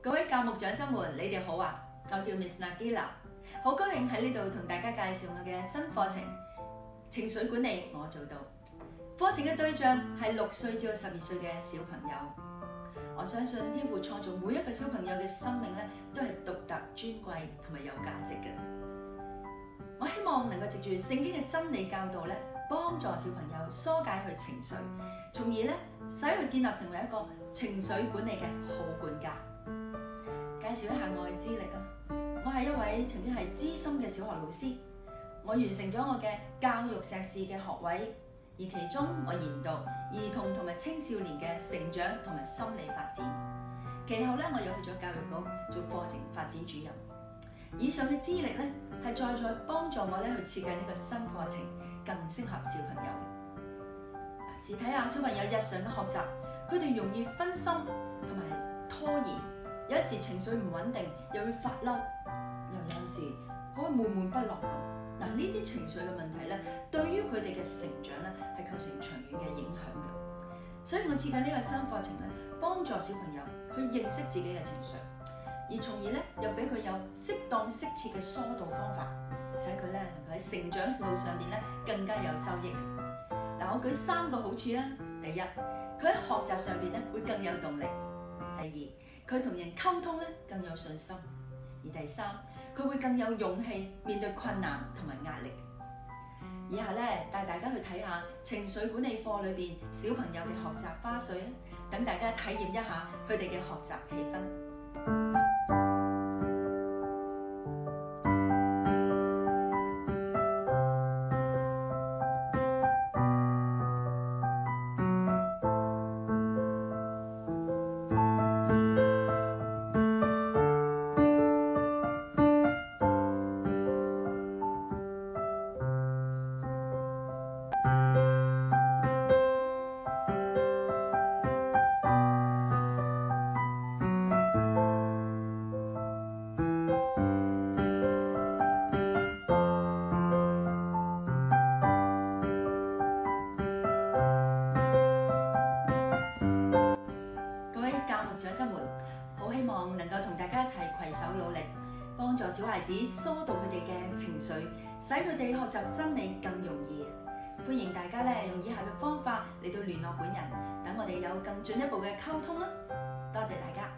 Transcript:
各位教牧長執們，你哋好啊！我叫 Miss Nagila， 好高興喺呢度同大家介紹我嘅新課程情緒管理，我做到。課程嘅對象係6歲至12歲嘅小朋友。我相信天父創造每一個小朋友嘅生命咧，都係獨特、尊貴同埋有價值嘅。我希望能夠藉住聖經嘅真理教導咧，幫助小朋友疏解佢情緒，從而咧使佢建立成為一個情緒管理嘅好管家。介紹一下我嘅資歷啊！我係一位曾經係資深嘅小學老師，我完成咗我嘅教育碩士嘅學位，而其中我研讀兒童同埋青少年嘅成長同埋心理發展。其後咧，我又去咗教育局做課程發展主任。以上嘅資歷咧，係在幫助我咧去設計呢個新課程，更適合小朋友。試睇下小朋友日常嘅學習，佢哋容易分心同埋拖延。有時情緒唔穩定，又會發嬲，又有時好悶悶不樂咁。嗱，呢啲情緒嘅問題咧，對於佢哋嘅成長咧係構成長遠嘅影響嘅。所以我設計呢個新課程咧，幫助小朋友去認識自己嘅情緒，而從而咧又俾佢有適當適切嘅疏導方法，使佢咧能夠喺成長路上邊咧更加有收益。嗱，我舉3個好處啊。第一，佢喺學習上邊咧會更有動力。第二，佢同人溝通咧更有信心，而第三，佢會更有勇氣面對困難同埋壓力。以下咧帶大家去睇下情緒管理課裏邊小朋友嘅學習花絮啊，等大家體驗一下佢哋嘅學習氣氛。長執們，好希望能夠同大家一齊攜手努力，幫助小孩子疏導佢哋嘅情緒，使佢哋學習真理更容易。歡迎大家咧用以下嘅方法嚟到聯絡本人，等我哋有更進一步嘅溝通啦。多謝大家。